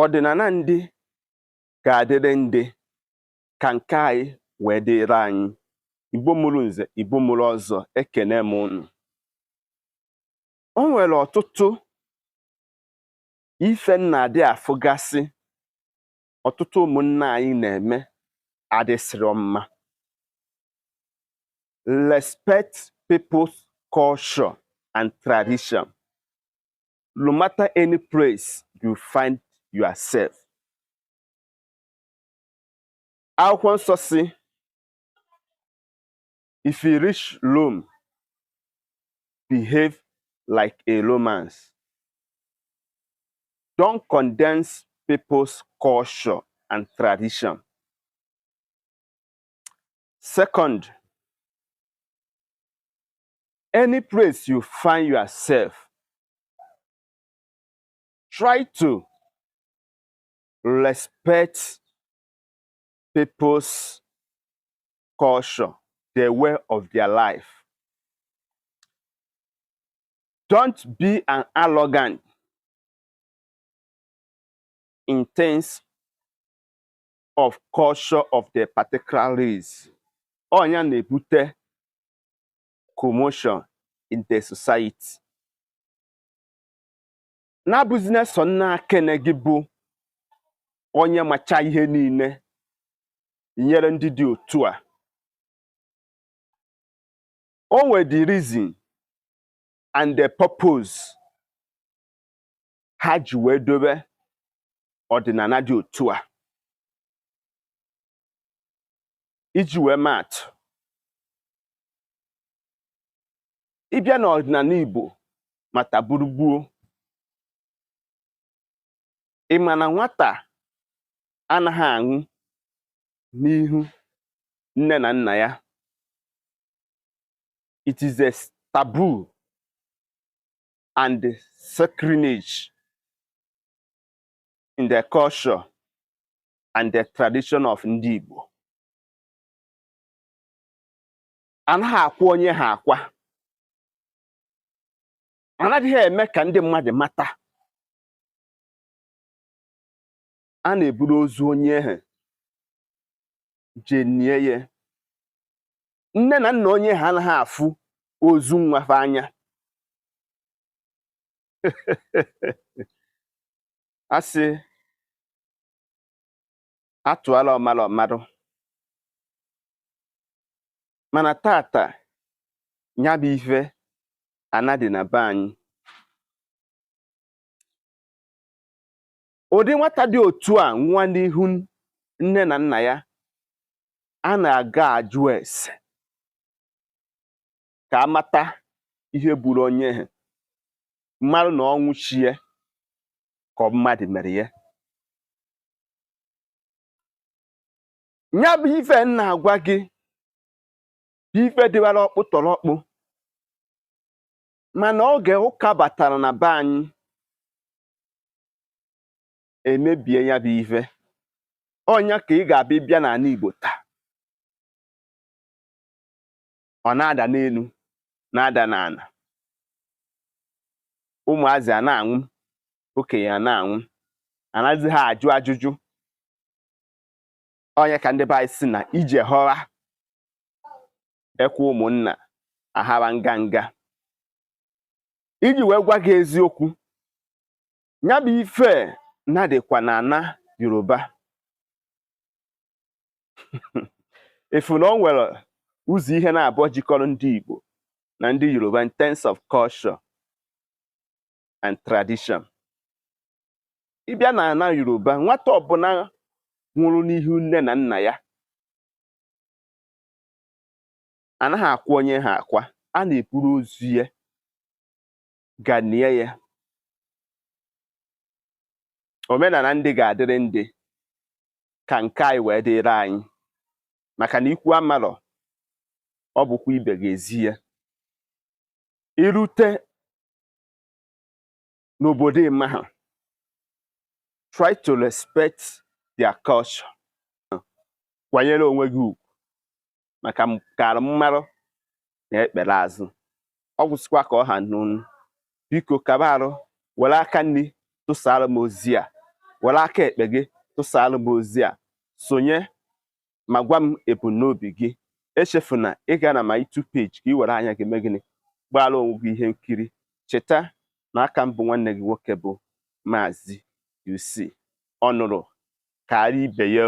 ọdịnala ndị ga-adịrị ndị ka nke anyị wee dịrị anyị. Igbo mụrụ nze, Igbo mụrụ ọzọ, ekene m unu. O nwere ọtụtụ ife na-adị afụgasị ọtụtụ ụmụnna anyị na-eme adịsịrọ mma. Respect people's culture and tradition, no matter any place you find yourself. Akwụkwọ nsọ si, if you reach Rome, behave like a Roman. Don't condemn people's culture and tradition. Second, any place you find yourself, try to respect people's culture, the way of their life. Don't be an arrogant in terms of culture of the particular race. Onya na-ebute commotion in the society. Na business na kene gị bụ onye macha ihe niile nyere ndị dị otu a. O nwere the reason and the purpose ha ji wee dobe ọdịnala dị otu a. Iji wee maatụ, ịbịa n'ọdịnala Igbo mata gburugburu, ịma na nwata anaghị aṅụ n'ihu nne na nna ya. It is a taboo and sacrilege in the culture and the tradition of ndị Igbo. Anaghị akwa onye ha akwa. Anaghị eme ka ndị mmadụ mata. A na-eburu ozu onye ahụ jee nie ya. Nne na nna onye ha anaghị afụ ozu nwafe anya. Asị atụala ọmara ọmarụ. Mana tata nya bụ ife anadị na be anyị. Ụdị nwata dị otu a nwa n'ihu nne na nna ya, a na-aga ajụ ese ka amata ihe gburu onye ha, mmadụ na ọnwụ chie ka ọ mmadụ mere ya. Nya bụ ife na-agwa gị ife dịwara ọkpụ tọrọ ọkpụ, mana oge ụka batara na be anyị emebie ya bụ ife. Ọnya ka ị ga-abịa bịa n'ala Igbo taa, ọ na-ada n'elu na-ada n'ala, ụmụazị a na-anwụ, okenye a na-anwụ, anaghịzi ha ajụ ajụjụ. Ọnya ka ndị be anyị si na ije họra ekwe ụmụnna ahara nganga. Iji wee gwa gị eziokwu, nya bụ ife na-adịkwa n'ana Yoruba. Efu na o nwere ụzọ ihe na-abụọ jikọrọ ndị Igbo na ndị Yoruba in terms of culture and tradition. Ịbịa n'ana Yoruba, nwata ọbụla nwụrụ n'ihu nne na nna ya anaghị akwa onye ha akwa. A na-eburu ozu ya ga nie ya. Omenala ndị ga-adịrị ndị ka nke anyị wee dịrị anyị, maka na ikwu amarọ ọ bụkwa ibe ga-ezi ya. Irute n'obodo ịma ha, try to respect their culture. Kwanyere onwe gị ugwu, maka kara mmarụ na ekpere azụ. Ọ gwụsịkwa ka ọ ha n'unu. Biko kaba arụ, were aka nri tụsara m ozi a were aka ekpe gị tụsaalụ m ozi a, sonye ma gwa m ebumnobi gị. Echefuna ịga na my YouTube page ka ị were anya gị mee gịnị, gbaala onwe gị ihe nkiri. Cheta na aka m bụ nwanne gị nwoke bụ Maazi-UC. Ọ nụrụ karịa ibe ya.